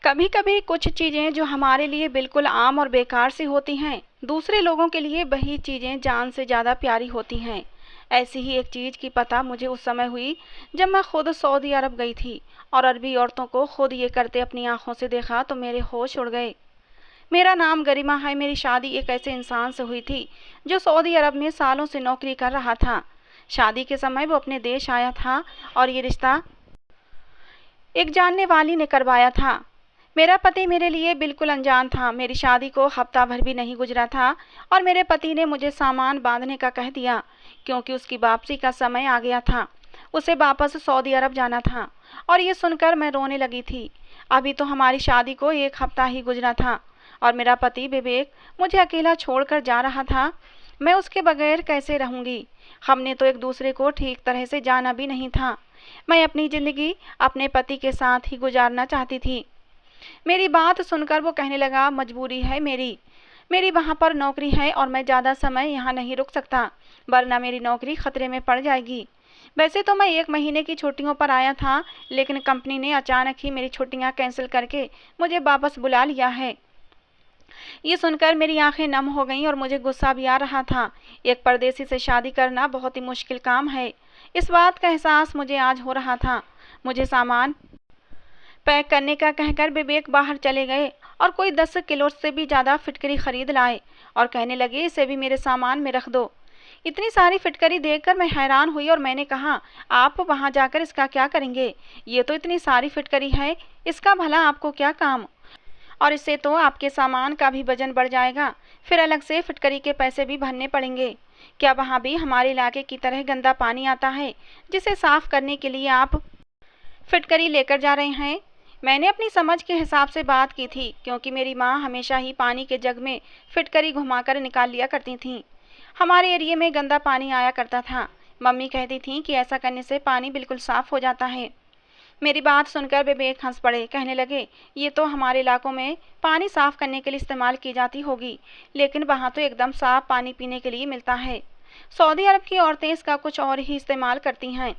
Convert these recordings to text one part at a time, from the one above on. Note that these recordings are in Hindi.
कभी कभी कुछ चीज़ें जो हमारे लिए बिल्कुल आम और बेकार सी होती हैं, दूसरे लोगों के लिए वही चीज़ें जान से ज़्यादा प्यारी होती हैं। ऐसी ही एक चीज़ की पता मुझे उस समय हुई जब मैं खुद सऊदी अरब गई थी और अरबी औरतों को खुद ये करते अपनी आंखों से देखा तो मेरे होश उड़ गए। मेरा नाम गरिमा है। मेरी शादी एक ऐसे इंसान से हुई थी जो सऊदी अरब में सालों से नौकरी कर रहा था। शादी के समय वो अपने देश आया था और ये रिश्ता एक जानने वाली ने करवाया था। मेरा पति मेरे लिए बिल्कुल अनजान था। मेरी शादी को हफ्ता भर भी नहीं गुजरा था और मेरे पति ने मुझे सामान बांधने का कह दिया क्योंकि उसकी वापसी का समय आ गया था। उसे वापस सऊदी अरब जाना था और ये सुनकर मैं रोने लगी थी। अभी तो हमारी शादी को एक हफ्ता ही गुजरा था और मेरा पति विवेक मुझे अकेला छोड़कर जा रहा था। मैं उसके बगैर कैसे रहूँगी? हमने तो एक दूसरे को ठीक तरह से जाना भी नहीं था। मैं अपनी ज़िंदगी अपने पति के साथ ही गुजारना चाहती थी। मेरी बात सुनकर वो कहने लगा, मजबूरी है मेरी वहाँ पर नौकरी है और मैं ज़्यादा समय यहाँ नहीं रुक सकता, वरना मेरी नौकरी खतरे में पड़ जाएगी। वैसे तो मैं 1 महीने की छुट्टियों पर आया था, लेकिन कंपनी ने अचानक ही मेरी छुट्टियाँ कैंसिल करके मुझे वापस बुला लिया है। ये सुनकर मेरी आंखें नम हो गईं और मुझे गुस्सा भी आ रहा था। एक परदेसी से शादी करना बहुत ही मुश्किल काम है। इस बात का एहसास मुझे आज हो रहा था। मुझे सामान पैक करने का कहकर विवेक बाहर चले गए और कोई 10 किलो से भी ज़्यादा फिटकरी खरीद लाए और कहने लगे, इसे भी मेरे सामान में रख दो। इतनी सारी फिटकरी देखकर मैं हैरान हुई और मैंने कहा, आप वहाँ जाकर इसका क्या करेंगे? ये तो इतनी सारी फिटकरी है, इसका भला आपको क्या काम? और इससे तो आपके सामान का भी वजन बढ़ जाएगा, फिर अलग से फिटकरी के पैसे भी भरने पड़ेंगे। क्या वहाँ भी हमारे इलाके की तरह गंदा पानी आता है जिसे साफ करने के लिए आप फिटकरी लेकर जा रहे हैं? मैंने अपनी समझ के हिसाब से बात की थी क्योंकि मेरी माँ हमेशा ही पानी के जग में फिटकरी घुमाकर निकाल लिया करती थीं। हमारे एरिया में गंदा पानी आया करता था। मम्मी कहती थीं कि ऐसा करने से पानी बिल्कुल साफ हो जाता है। मेरी बात सुनकर विवेक हंस पड़े। कहने लगे, ये तो हमारे इलाकों में पानी साफ करने के लिए इस्तेमाल की जाती होगी, लेकिन वहाँ तो एकदम साफ पानी पीने के लिए मिलता है। सऊदी अरब की औरतें इसका कुछ और ही इस्तेमाल करती हैं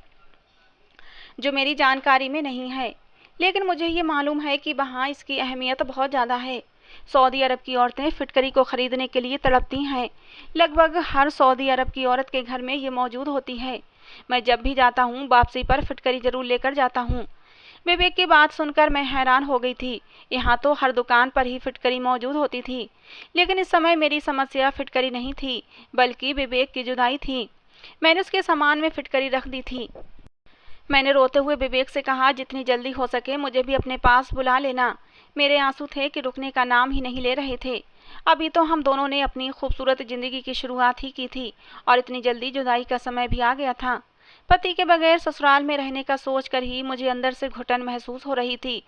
जो मेरी जानकारी में नहीं है, लेकिन मुझे ये मालूम है कि वहाँ इसकी अहमियत बहुत ज़्यादा है। सऊदी अरब की औरतें फिटकरी को खरीदने के लिए तड़पती हैं। लगभग हर सऊदी अरब की औरत के घर में ये मौजूद होती है। मैं जब भी जाता हूँ वापसी पर फिटकरी जरूर लेकर जाता हूँ। विवेक की बात सुनकर मैं हैरान हो गई थी। यहाँ तो हर दुकान पर ही फिटकरी मौजूद होती थी, लेकिन इस समय मेरी समस्या फिटकरी नहीं थी बल्कि विवेक की जुदाई थी। मैंने उसके सामान में फिटकरी रख दी थी। मैंने रोते हुए विवेक से कहा, जितनी जल्दी हो सके मुझे भी अपने पास बुला लेना। मेरे आंसू थे कि रुकने का नाम ही नहीं ले रहे थे। अभी तो हम दोनों ने अपनी खूबसूरत जिंदगी की शुरुआत ही की थी और इतनी जल्दी जुदाई का समय भी आ गया था। पति के बगैर ससुराल में रहने का सोचकर ही मुझे अंदर से घुटन महसूस हो रही थी।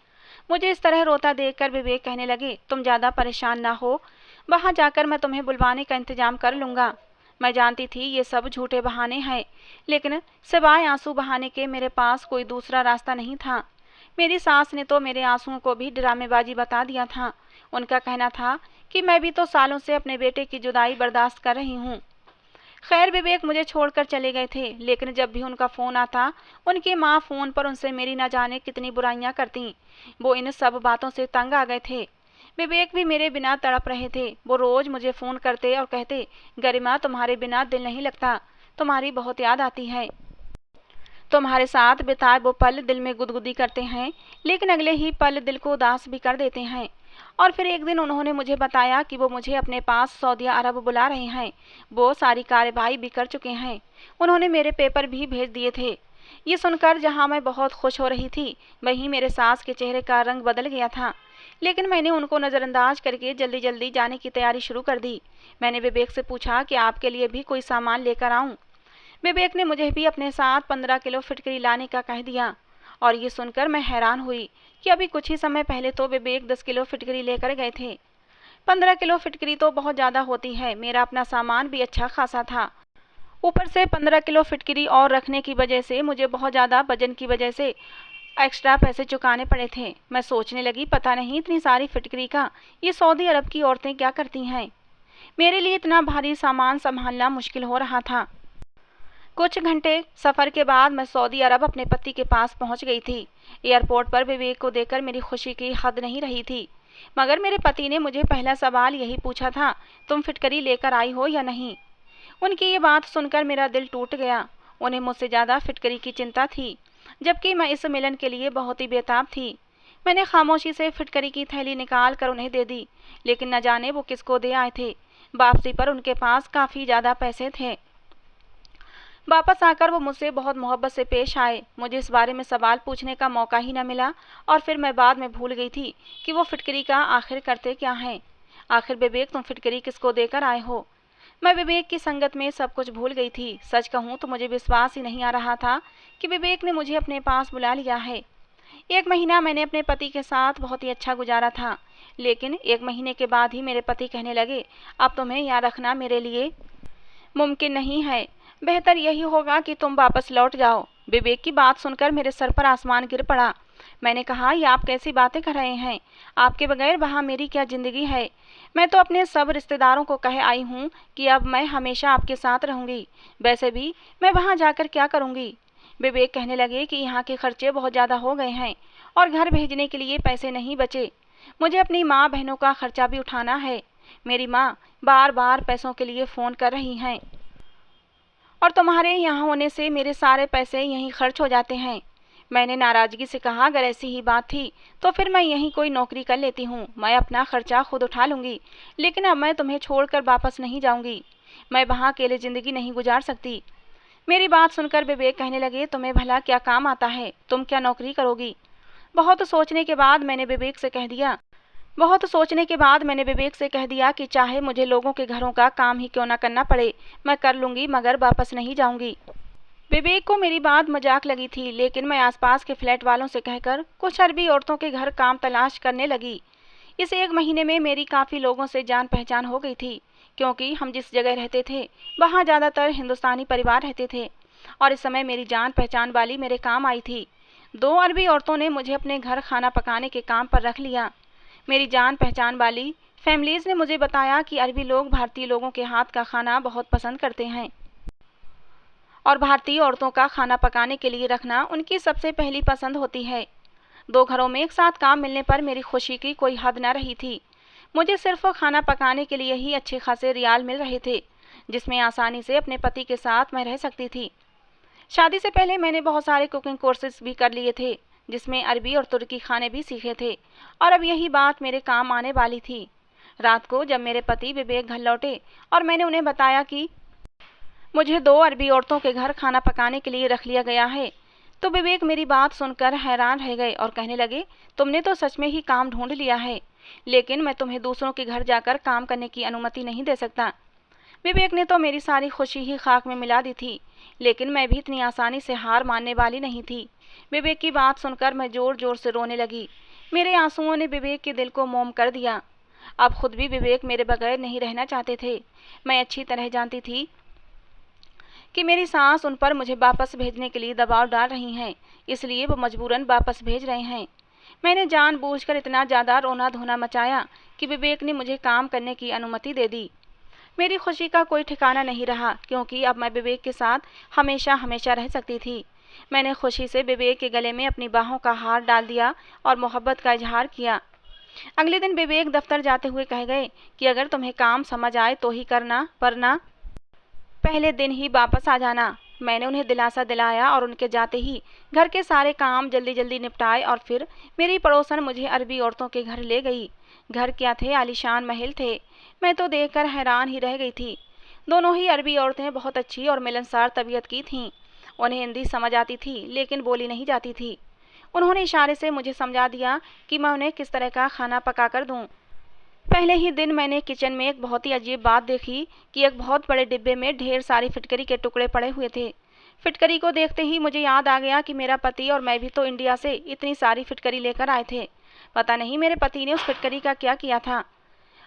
मुझे इस तरह रोता देखकर विवेक कहने लगे, तुम ज़्यादा परेशान ना हो, वहाँ जाकर मैं तुम्हें बुलवाने का इंतजाम कर लूँगा। मैं जानती थी ये सब झूठे बहाने हैं, लेकिन सिवाय आंसू बहाने के मेरे पास कोई दूसरा रास्ता नहीं था। मेरी सास ने तो मेरे आंसुओं को भी ड्रामेबाजी बता दिया था। उनका कहना था कि मैं भी तो सालों से अपने बेटे की जुदाई बर्दाश्त कर रही हूँ। खैर, विवेक मुझे छोड़कर चले गए थे, लेकिन जब भी उनका फ़ोन आता उनकी माँ फ़ोन पर उनसे मेरी न जाने कितनी बुराइयाँ करती। वो इन सब बातों से तंग आ गए थे। विवेक भी मेरे बिना तड़प रहे थे। वो रोज़ मुझे फ़ोन करते और कहते, गरिमा तुम्हारे बिना दिल नहीं लगता, तुम्हारी बहुत याद आती है, तुम्हारे साथ बिताए वो पल दिल में गुदगुदी करते हैं, लेकिन अगले ही पल दिल को उदास भी कर देते हैं। और फिर एक दिन उन्होंने मुझे बताया कि वो मुझे अपने पास सऊदी अरब बुला रहे हैं। वो सारी कार्यवाही भी कर चुके हैं। उन्होंने मेरे पेपर भी भेज दिए थे। ये सुनकर जहाँ मैं बहुत खुश हो रही थी, वहीं मेरे सास के चेहरे का रंग बदल गया था। लेकिन मैंने उनको नज़रअंदाज करके जल्दी जल्दी जाने की तैयारी शुरू कर दी। मैंने विवेक से पूछा कि आपके लिए भी कोई सामान लेकर आऊँ। विवेक ने मुझे भी अपने साथ 15 किलो फिटकरी लाने का कह दिया और ये सुनकर मैं हैरान हुई कि अभी कुछ ही समय पहले तो विवेक 10 किलो फिटकरी लेकर गए थे। 15 किलो फिटकरी तो बहुत ज़्यादा होती है। मेरा अपना सामान भी अच्छा खासा था, ऊपर से 15 किलो फिटकरी और रखने की वजह से मुझे बहुत ज़्यादा वजन की वजह से एक्स्ट्रा पैसे चुकाने पड़े थे। मैं सोचने लगी, पता नहीं इतनी सारी फिटकरी का ये सऊदी अरब की औरतें क्या करती हैं। मेरे लिए इतना भारी सामान संभालना मुश्किल हो रहा था। कुछ घंटे सफ़र के बाद मैं सऊदी अरब अपने पति के पास पहुंच गई थी। एयरपोर्ट पर विवेक को देखकर मेरी खुशी की हद नहीं रही थी। मगर मेरे पति ने मुझे पहला सवाल यही पूछा था, तुम फिटकरी लेकर आई हो या नहीं। उनकी ये बात सुनकर मेरा दिल टूट गया। उन्हें मुझसे ज़्यादा फिटकरी की चिंता थी, जबकि मैं इस मिलन के लिए बहुत ही बेताब थी। मैंने खामोशी से फिटकरी की थैली निकाल कर उन्हें दे दी, लेकिन न जाने वो किसको दे आए थे। वापसी पर उनके पास काफ़ी ज़्यादा पैसे थे। वापस आकर वो मुझसे बहुत मोहब्बत से पेश आए। मुझे इस बारे में सवाल पूछने का मौका ही न मिला, और फिर मैं बाद में भूल गई थी कि वो फिटकरी का आखिर करते क्या हैं। आखिर विवेक, तुम फिटकरी किसको देकर आए हो। मैं विवेक की संगत में सब कुछ भूल गई थी। सच कहूँ तो मुझे विश्वास ही नहीं आ रहा था कि विवेक ने मुझे अपने पास बुला लिया है। 1 महीना मैंने अपने पति के साथ बहुत ही अच्छा गुजारा था, लेकिन 1 महीने के बाद ही मेरे पति कहने लगे, अब तुम्हें यहाँ रखना मेरे लिए मुमकिन नहीं है। बेहतर यही होगा कि तुम वापस लौट जाओ। विवेक की बात सुनकर मेरे सर पर आसमान गिर पड़ा। मैंने कहा, ये आप कैसी बातें कर रहे हैं। आपके बगैर वहाँ मेरी क्या ज़िंदगी है। मैं तो अपने सब रिश्तेदारों को कह आई हूँ कि अब मैं हमेशा आपके साथ रहूँगी। वैसे भी मैं वहाँ जाकर क्या करूँगी। विवेक कहने लगे कि यहाँ के खर्चे बहुत ज़्यादा हो गए हैं और घर भेजने के लिए पैसे नहीं बचे। मुझे अपनी माँ बहनों का खर्चा भी उठाना है। मेरी माँ बार बार पैसों के लिए फ़ोन कर रही हैं, और तुम्हारे यहाँ होने से मेरे सारे पैसे यहीं खर्च हो जाते हैं। मैंने नाराज़गी से कहा, अगर ऐसी ही बात थी तो फिर मैं यहीं कोई नौकरी कर लेती हूँ। मैं अपना खर्चा खुद उठा लूँगी, लेकिन अब मैं तुम्हें छोड़कर वापस नहीं जाऊँगी। मैं वहाँ अकेले ज़िंदगी नहीं गुजार सकती। मेरी बात सुनकर विवेक कहने लगे, तुम्हें भला क्या काम आता है, तुम क्या नौकरी करोगी। बहुत सोचने के बाद मैंने विवेक से कह दिया कि चाहे मुझे लोगों के घरों का काम ही क्यों ना करना पड़े, मैं कर लूँगी, मगर वापस नहीं जाऊँगी। विवेक को मेरी बात मजाक लगी थी, लेकिन मैं आसपास के फ्लैट वालों से कहकर कुछ अरबी औरतों के घर काम तलाश करने लगी। इस 1 महीने में मेरी काफ़ी लोगों से जान पहचान हो गई थी, क्योंकि हम जिस जगह रहते थे वहाँ ज़्यादातर हिंदुस्तानी परिवार रहते थे, और इस समय मेरी जान पहचान वाली मेरे काम आई थी। 2 अरबी औरतों ने मुझे अपने घर खाना पकाने के काम पर रख लिया। मेरी जान पहचान वाली फैमिलीज़ ने मुझे बताया कि अरबी लोग भारतीय लोगों के हाथ का खाना बहुत पसंद करते हैं, और भारतीय औरतों का खाना पकाने के लिए रखना उनकी सबसे पहली पसंद होती है। 2 घरों में एक साथ काम मिलने पर मेरी खुशी की कोई हद न रही थी। मुझे सिर्फ खाना पकाने के लिए ही अच्छे खासे रियाल मिल रहे थे, जिसमें आसानी से अपने पति के साथ मैं रह सकती थी। शादी से पहले मैंने बहुत सारे कुकिंग कोर्सेज भी कर लिए थे, जिसमें अरबी और तुर्की खाने भी सीखे थे, और अब यही बात मेरे काम आने वाली थी। रात को जब मेरे पति विवेक घर लौटे और मैंने उन्हें बताया कि मुझे 2 अरबी औरतों के घर खाना पकाने के लिए रख लिया गया है, तो विवेक मेरी बात सुनकर हैरान रह गए और कहने लगे, तुमने तो सच में ही काम ढूंढ लिया है, लेकिन मैं तुम्हें दूसरों के घर जाकर काम करने की अनुमति नहीं दे सकता। विवेक ने तो मेरी सारी खुशी ही खाक में मिला दी थी, लेकिन मैं भी इतनी आसानी से हार मानने वाली नहीं थी। विवेक की बात सुनकर मैं ज़ोर ज़ोर से रोने लगी। मेरे आंसुओं ने विवेक के दिल को मोम कर दिया। अब खुद भी विवेक मेरे बगैर नहीं रहना चाहते थे। मैं अच्छी तरह जानती थी कि मेरी सास उन पर मुझे वापस भेजने के लिए दबाव डाल रही हैं, इसलिए वो मजबूरन वापस भेज रहे हैं। मैंने जानबूझकर इतना ज़्यादा रोना धोना मचाया कि विवेक ने मुझे काम करने की अनुमति दे दी। मेरी खुशी का कोई ठिकाना नहीं रहा, क्योंकि अब मैं विवेक के साथ हमेशा हमेशा रह सकती थी। मैंने खुशी से विवेक के गले में अपनी बाहों का हार डाल दिया और मोहब्बत का इजहार किया। अगले दिन विवेक दफ्तर जाते हुए कह गए कि अगर तुम्हें काम समझ आए तो ही करना, वरना पहले दिन ही वापस आ जाना। मैंने उन्हें दिलासा दिलाया और उनके जाते ही घर के सारे काम जल्दी जल्दी निपटाए, और फिर मेरी पड़ोसन मुझे अरबी औरतों के घर ले गई। घर क्या थे, आलीशान महल थे। मैं तो देखकर हैरान ही रह गई थी। दोनों ही अरबी औरतें बहुत अच्छी और मिलनसार तबीयत की थीं। उन्हें हिंदी समझ आती थी, लेकिन बोली नहीं जाती थी। उन्होंने इशारे से मुझे समझा दिया कि मैं उन्हें किस तरह का खाना पका कर दूँ। पहले ही दिन मैंने किचन में एक बहुत ही अजीब बात देखी कि एक बहुत बड़े डिब्बे में ढेर सारी फिटकरी के टुकड़े पड़े हुए थे। फिटकरी को देखते ही मुझे याद आ गया कि मेरा पति और मैं भी तो इंडिया से इतनी सारी फिटकरी लेकर आए थे। पता नहीं मेरे पति ने उस फिटकरी का क्या किया था।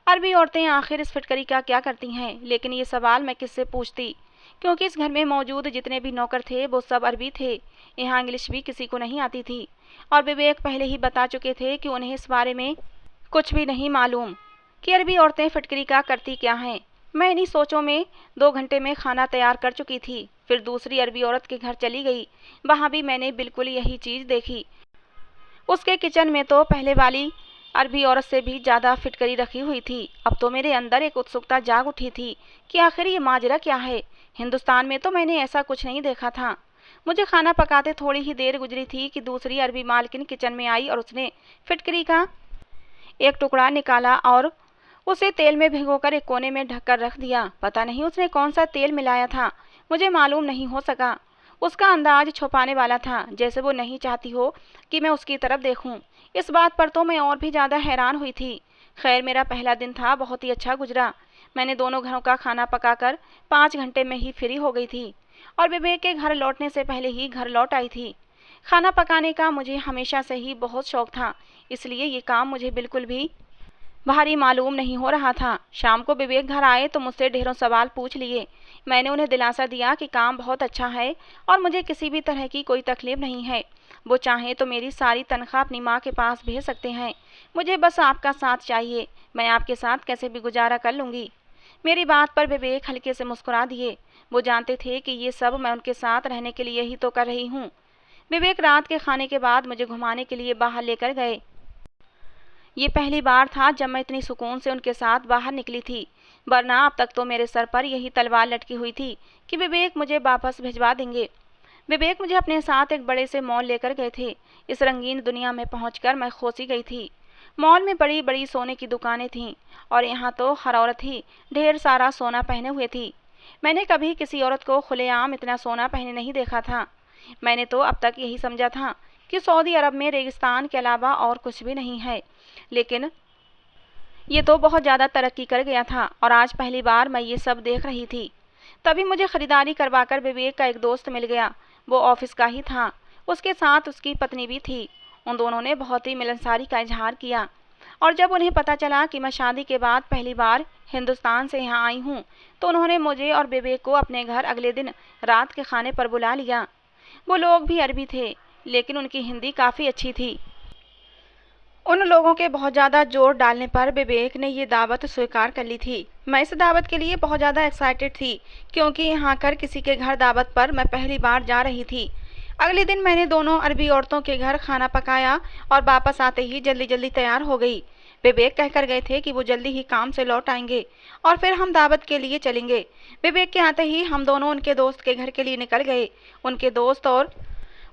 अरबी औरतें आखिर इस फिटकरी का क्या करती हैं, लेकिन ये सवाल मैं किससे पूछती, क्योंकि इस घर में मौजूद जितने भी नौकर थे वो सब अरबी थे। यहाँ इंग्लिश भी किसी को नहीं आती थी, और विवेक पहले ही बता चुके थे कि उन्हें इस बारे में कुछ भी नहीं मालूम कि अरबी औरतें फिटकरी का करती क्या हैं। मैं इन्हीं सोचों में 2 घंटे में खाना तैयार कर चुकी थी। फिर दूसरी अरबी औरत के घर चली गई। वहाँ भी मैंने बिल्कुल यही चीज़ देखी। उसके किचन में तो पहले वाली अरबी औरत से भी ज़्यादा फिटकरी रखी हुई थी। अब तो मेरे अंदर एक उत्सुकता जाग उठी थी कि आखिर ये माजरा क्या है। हिंदुस्तान में तो मैंने ऐसा कुछ नहीं देखा था। मुझे खाना पकाते थोड़ी ही देर गुजरी थी कि दूसरी अरबी मालकिन किचन में आई और उसने फिटकरी का एक टुकड़ा निकाला और उसे तेल में भिगोकर एक कोने में ढककर रख दिया। पता नहीं उसने कौन सा तेल मिलाया था, मुझे मालूम नहीं हो सका। उसका अंदाज छुपाने वाला था, जैसे वो नहीं चाहती हो कि मैं उसकी तरफ देखूं। इस बात पर तो मैं और भी ज़्यादा हैरान हुई थी। खैर, मेरा पहला दिन था, बहुत ही अच्छा गुजरा। मैंने दोनों घरों का खाना पकाकर 5 घंटे में ही फ्री हो गई थी और विवेक के घर लौटने से पहले ही घर लौट आई थी। खाना पकाने का मुझे हमेशा से ही बहुत शौक था, इसलिए ये काम मुझे बिल्कुल भी भारी मालूम नहीं हो रहा था। शाम को विवेक घर आए तो मुझसे ढेरों सवाल पूछ लिए। मैंने उन्हें दिलासा दिया कि काम बहुत अच्छा है और मुझे किसी भी तरह की कोई तकलीफ नहीं है। वो चाहें तो मेरी सारी तनख्वाह अपनी माँ के पास भेज सकते हैं। मुझे बस आपका साथ चाहिए, मैं आपके साथ कैसे भी गुजारा कर लूँगी। मेरी बात पर विवेक हल्के से मुस्कुरा दिए। वो जानते थे कि ये सब मैं उनके साथ रहने के लिए ही तो कर रही हूँ। विवेक रात के खाने के बाद मुझे घुमाने के लिए बाहर लेकर गए। ये पहली बार था जब मैं इतनी सुकून से उनके साथ बाहर निकली थी, वरना अब तक तो मेरे सर पर यही तलवार लटकी हुई थी कि विवेक मुझे वापस भिजवा देंगे। विवेक मुझे अपने साथ एक बड़े से मॉल लेकर गए थे। इस रंगीन दुनिया में पहुंचकर मैं खोसी गई थी। मॉल में बड़ी बड़ी सोने की दुकानें थीं और यहाँ तो हर औरत ही ढेर सारा सोना पहने हुए थी। मैंने कभी किसी औरत को खुलेआम इतना सोना पहने नहीं देखा था। मैंने तो अब तक यही समझा था कि सऊदी अरब में रेगिस्तान के अलावा और कुछ भी नहीं है, लेकिन ये तो बहुत ज़्यादा तरक्की कर गया था और आज पहली बार मैं ये सब देख रही थी। तभी मुझे खरीदारी करवाकर विवेक का एक दोस्त मिल गया। वो ऑफिस का ही था, उसके साथ उसकी पत्नी भी थी। उन दोनों ने बहुत ही मिलनसारी का इजहार किया और जब उन्हें पता चला कि मैं शादी के बाद पहली बार हिंदुस्तान से यहाँ आई हूँ तो उन्होंने मुझे और विवेक को अपने घर अगले दिन रात के खाने पर बुला लिया। वो लोग भी अरबी थे, लेकिन उनकी हिंदी काफ़ी अच्छी थी। उन लोगों के बहुत ज़्यादा जोर डालने पर विवेक ने ये दावत स्वीकार कर ली थी। मैं इस दावत के लिए बहुत ज़्यादा एक्साइटेड थी, क्योंकि यहाँ आकर किसी के घर दावत पर मैं पहली बार जा रही थी। अगले दिन मैंने दोनों अरबी औरतों के घर खाना पकाया और वापस आते ही जल्दी जल्दी तैयार हो गई। विवेक कहकर गए थे कि वो जल्दी ही काम से लौट आएंगे और फिर हम दावत के लिए चलेंगे। विवेक के आते ही हम दोनों उनके दोस्त के घर के लिए निकल गए। उनके दोस्त और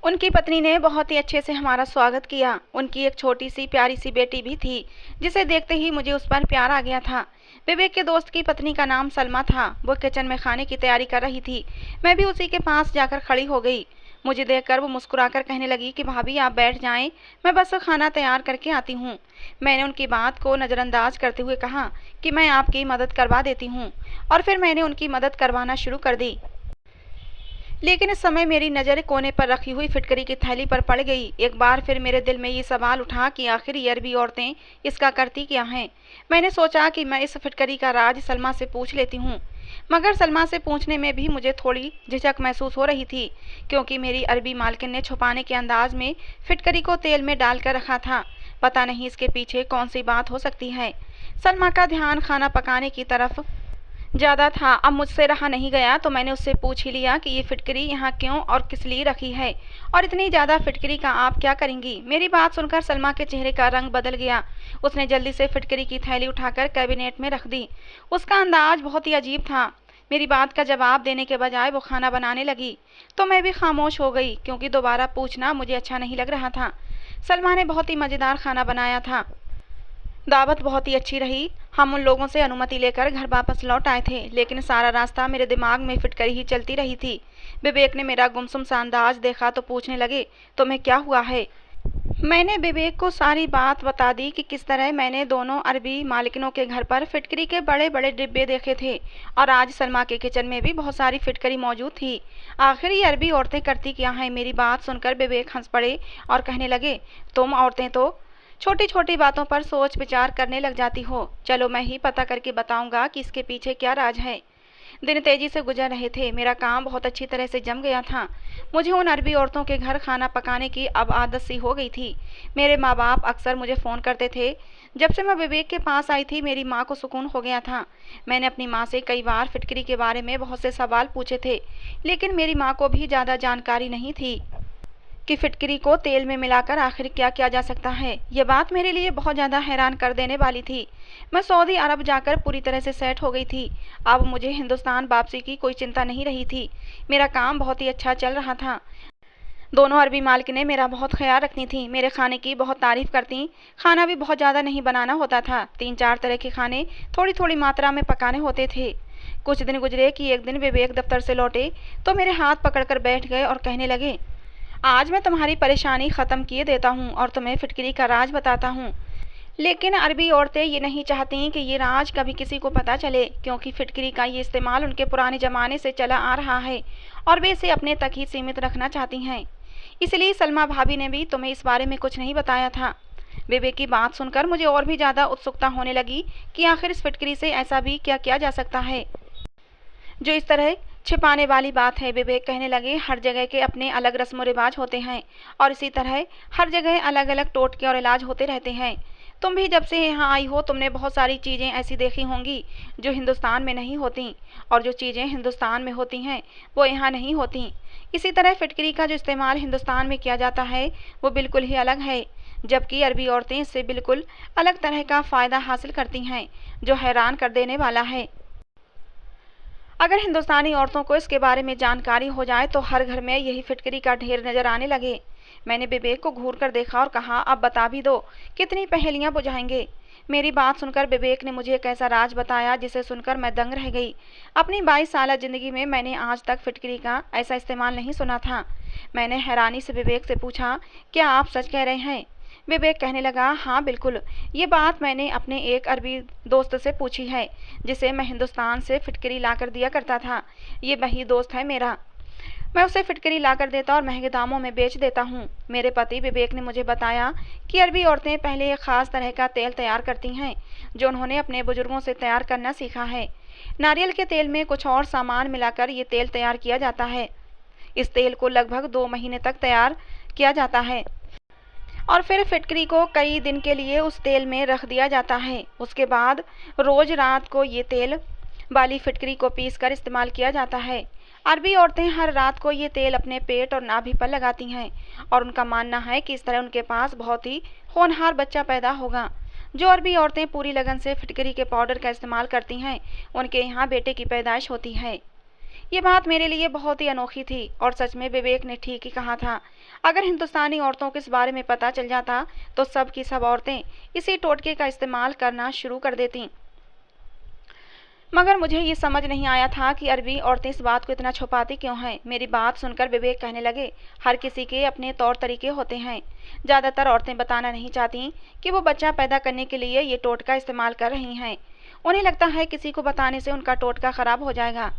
उनकी पत्नी ने बहुत ही अच्छे से हमारा स्वागत किया। उनकी एक छोटी सी प्यारी सी बेटी भी थी, जिसे देखते ही मुझे उस पर प्यार आ गया था। विवेक के दोस्त की पत्नी का नाम सलमा था। वो किचन में खाने की तैयारी कर रही थी। मैं भी उसी के पास जाकर खड़ी हो गई। मुझे देखकर वो मुस्कुराकर कहने लगी कि भाभी आप बैठ जाएं, मैं बस खाना तैयार करके आती हूँ। मैंने उनकी बात को नज़रअंदाज करते हुए कहा कि मैं आपकी मदद करवा देती हूँ और फिर मैंने उनकी मदद करवाना शुरू कर दी। लेकिन इस समय मेरी नज़र कोने पर रखी हुई फिटकरी की थैली पर पड़ गई। एक बार फिर मेरे दिल में ये सवाल उठा कि आखिर ये अरबी औरतें इसका करती क्या हैं। मैंने सोचा कि मैं इस फिटकरी का राज सलमा से पूछ लेती हूँ, मगर सलमा से पूछने में भी मुझे थोड़ी झिझक महसूस हो रही थी, क्योंकि मेरी अरबी मालकिन ने छुपाने के अंदाज में फिटकरी को तेल में डाल कर रखा था। पता नहीं इसके पीछे कौन सी बात हो सकती है। सलमा का ध्यान खाना पकाने की तरफ ज़्यादा था। अब मुझसे रहा नहीं गया तो मैंने उससे पूछ ही लिया कि ये फिटकरी यहाँ क्यों और किस लिए रखी है, और इतनी ज़्यादा फिटकरी का आप क्या करेंगी। मेरी बात सुनकर सलमा के चेहरे का रंग बदल गया। उसने जल्दी से फिटकरी की थैली उठाकर कैबिनेट में रख दी। उसका अंदाज बहुत ही अजीब था। मेरी बात का जवाब देने के बजाय वो खाना बनाने लगी, तो मैं भी खामोश हो गई, क्योंकि दोबारा पूछना मुझे अच्छा नहीं लग रहा था। सलमा ने बहुत ही मज़ेदार खाना बनाया था। दावत बहुत ही अच्छी रही। हम उन लोगों से अनुमति लेकर घर वापस लौट आए थे, लेकिन सारा रास्ता मेरे दिमाग में फिटकरी ही चलती रही थी। विवेक ने मेरा गुमसुम सा अंदाज देखा तो पूछने लगे, तुम्हें क्या हुआ है। मैंने विवेक को सारी बात बता दी कि किस तरह मैंने दोनों अरबी मालिकिनों के घर पर फिटकरी के बड़े बड़े डिब्बे देखे थे और आज सलमा के किचन में भी बहुत सारी फिटकरी मौजूद थी। आखिर ये अरबी औरतें करती क्या हैं। मेरी बात सुनकर विवेक हंस पड़े और कहने लगे, तुम औरतें तो छोटी छोटी बातों पर सोच विचार करने लग जाती हो। चलो मैं ही पता करके बताऊंगा कि इसके पीछे क्या राज है। दिन तेजी से गुजर रहे थे। मेरा काम बहुत अच्छी तरह से जम गया था। मुझे उन अरबी औरतों के घर खाना पकाने की अब आदत सी हो गई थी। मेरे माँ बाप अक्सर मुझे फ़ोन करते थे। जब से मैं विवेक के पास आई थी, मेरी माँ को सुकून हो गया था। मैंने अपनी माँ से कई बार फिटकरी के बारे में बहुत से सवाल पूछे थे, लेकिन मेरी माँ को भी ज़्यादा जानकारी नहीं थी कि फिटकरी को तेल में मिलाकर आखिर क्या किया जा सकता है। ये बात मेरे लिए बहुत ज़्यादा हैरान कर देने वाली थी। मैं सऊदी अरब जाकर पूरी तरह से सेट हो गई थी। अब मुझे हिंदुस्तान वापसी की कोई चिंता नहीं रही थी। मेरा काम बहुत ही अच्छा चल रहा था। दोनों अरबी मालकिनें मेरा बहुत ख्याल रखती थीं। मेरे खाने की बहुत तारीफ करती। खाना भी बहुत ज़्यादा नहीं बनाना होता था। 3-4 तरह के खाने थोड़ी थोड़ी मात्रा में पकाने होते थे। कुछ दिन गुजरे कि एक दिन विवेक दफ्तर से लौटे तो मेरे हाथ पकड़कर बैठ गए और कहने लगे, आज मैं तुम्हारी परेशानी ख़त्म किए देता हूँ और तुम्हें फिटकरी का राज बताता हूँ। लेकिन अरबी औरतें ये नहीं चाहती कि ये राज कभी किसी को पता चले, क्योंकि फिटकरी का ये इस्तेमाल उनके पुराने ज़माने से चला आ रहा है और वे इसे अपने तक ही सीमित रखना चाहती हैं। इसलिए सलमा भाभी ने भी तुम्हें इस बारे में कुछ नहीं बताया था। विवेक की बात सुनकर मुझे और भी ज़्यादा उत्सुकता होने लगी कि आखिर इस फिटकरी से ऐसा भी क्या किया जा सकता है जो इस तरह छिपाने वाली बात है। विवेक कहने लगे, हर जगह के अपने अलग रस्म व रिवाज होते हैं और इसी तरह हर जगह अलग अलग टोटके और इलाज होते रहते हैं। तुम भी जब से यहाँ आई हो, तुमने बहुत सारी चीज़ें ऐसी देखी होंगी जो हिंदुस्तान में नहीं होती, और जो चीज़ें हिंदुस्तान में होती हैं वो यहाँ नहीं होती। इसी तरह फिटकरी का जो इस्तेमाल हिंदुस्तान में किया जाता है वो बिल्कुल ही अलग है, जबकि अरबी औरतें इससे बिल्कुल अलग तरह का फ़ायदा हासिल करती हैं, जो हैरान कर देने वाला है। अगर हिंदुस्तानी औरतों को इसके बारे में जानकारी हो जाए तो हर घर में यही फिटकरी का ढेर नजर आने लगे। मैंने विवेक को घूर कर देखा और कहा, अब बता भी दो, कितनी पहेलियां बुझाएंगे। मेरी बात सुनकर विवेक ने मुझे एक ऐसा राज बताया जिसे सुनकर मैं दंग रह गई। अपनी 22 साल जिंदगी में मैंने आज तक फिटकरी का ऐसा इस्तेमाल नहीं सुना था। मैंने हैरानी से विवेक से पूछा, क्या आप सच कह रहे हैं? विवेक कहने लगा, हाँ बिल्कुल, ये बात मैंने अपने एक अरबी दोस्त से पूछी है जिसे मैं हिंदुस्तान से फिटकरी लाकर दिया करता था। ये वही दोस्त है मेरा। मैं उसे फिटकरी लाकर देता और महंगे दामों में बेच देता हूँ। मेरे पति विवेक ने मुझे बताया कि अरबी औरतें पहले एक ख़ास तरह का तेल तैयार करती हैं जो उन्होंने अपने बुजुर्गों से तैयार करना सीखा है। नारियल के तेल में कुछ और सामान मिलाकर ये तेल तैयार किया जाता है। इस तेल को लगभग 2 महीने तक तैयार किया जाता है और फिर फिटकरी को कई दिन के लिए उस तेल में रख दिया जाता है। उसके बाद रोज़ रात को ये तेल वाली फिटकरी को पीसकर इस्तेमाल किया जाता है। अरबी औरतें हर रात को ये तेल अपने पेट और नाभि पर लगाती हैं और उनका मानना है कि इस तरह उनके पास बहुत ही होनहार बच्चा पैदा होगा। जो अरबी औरतें पूरी लगन से फिटकरी के पाउडर का इस्तेमाल करती हैं, उनके यहाँ बेटे की पैदाइश होती है। ये बात मेरे लिए बहुत ही अनोखी थी और सच में विवेक ने ठीक ही कहा था। अगर हिंदुस्तानी औरतों को इस बारे में पता चल जाता तो सब की सब औरतें इसी टोटके का इस्तेमाल करना शुरू कर देती। मगर मुझे ये समझ नहीं आया था कि अरबी औरतें इस बात को इतना छुपाती क्यों हैं। मेरी बात सुनकर विवेक कहने लगे, हर किसी के अपने तौर तरीके होते हैं। ज़्यादातर औरतें बताना नहीं चाहती कि वो बच्चा पैदा करने के लिए ये टोटका इस्तेमाल कर रही हैं। उन्हें लगता है किसी को बताने से उनका टोटका ख़राब हो जाएगा।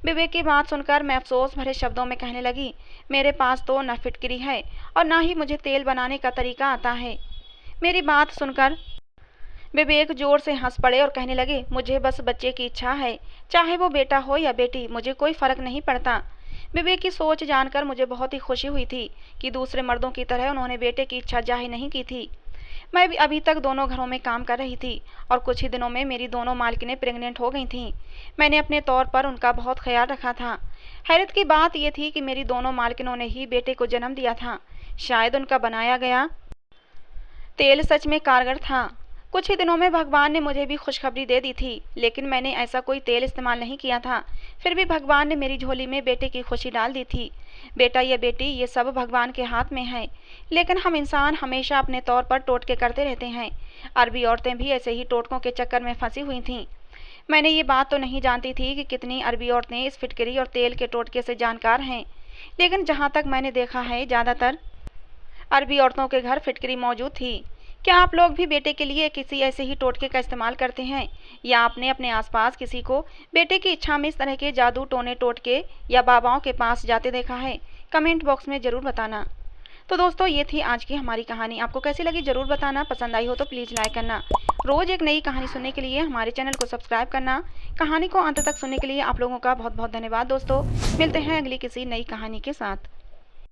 विवेक की बात सुनकर मैं अफसोस भरे शब्दों में कहने लगी, मेरे पास तो न फिटकरी है और ना ही मुझे तेल बनाने का तरीका आता है। मेरी बात सुनकर विवेक जोर से हंस पड़े और कहने लगे, मुझे बस बच्चे की इच्छा है, चाहे वो बेटा हो या बेटी, मुझे कोई फ़र्क नहीं पड़ता। विवेक की सोच जानकर मुझे बहुत ही खुशी हुई थी कि दूसरे मर्दों की तरह उन्होंने बेटे की इच्छा जाहिर नहीं की थी। मैं भी अभी तक दोनों घरों में काम कर रही थी और कुछ ही दिनों में मेरी दोनों मालकिनें प्रेग्नेंट हो गई थीं। मैंने अपने तौर पर उनका बहुत ख्याल रखा था। हैरत की बात यह थी कि मेरी दोनों मालकिनों ने ही बेटे को जन्म दिया था। शायद उनका बनाया गया तेल सच में कारगर था। कुछ ही दिनों में भगवान ने मुझे भी खुशखबरी दे दी थी, लेकिन मैंने ऐसा कोई तेल इस्तेमाल नहीं किया था। फिर भी भगवान ने मेरी झोली में बेटे की खुशी डाल दी थी। बेटा या बेटी ये सब भगवान के हाथ में है, लेकिन हम इंसान हमेशा अपने तौर पर टोटके करते रहते हैं। अरबी औरतें भी ऐसे ही टोटकों के चक्कर में फंसी हुई थीं। मैंने ये बात तो नहीं जानती थी कि कितनी अरबी औरतें इस फिटकरी और तेल के टोटके से जानकार हैं, लेकिन जहाँ तक मैंने देखा है ज़्यादातर अरबी औरतों के घर फिटकरी मौजूद थी। क्या आप लोग भी बेटे के लिए किसी ऐसे ही टोटके का इस्तेमाल करते हैं, या आपने अपने आसपास किसी को बेटे की इच्छा में इस तरह के जादू टोने टोटके या बाबाओं के पास जाते देखा है? कमेंट बॉक्स में ज़रूर बताना। तो दोस्तों, ये थी आज की हमारी कहानी। आपको कैसी लगी ज़रूर बताना। पसंद आई हो तो प्लीज़ लाइक करना। रोज़ एक नई कहानी सुनने के लिए हमारे चैनल को सब्सक्राइब करना। कहानी को अंत तक सुनने के लिए आप लोगों का बहुत बहुत धन्यवाद दोस्तों। मिलते हैं अगली किसी नई कहानी के साथ।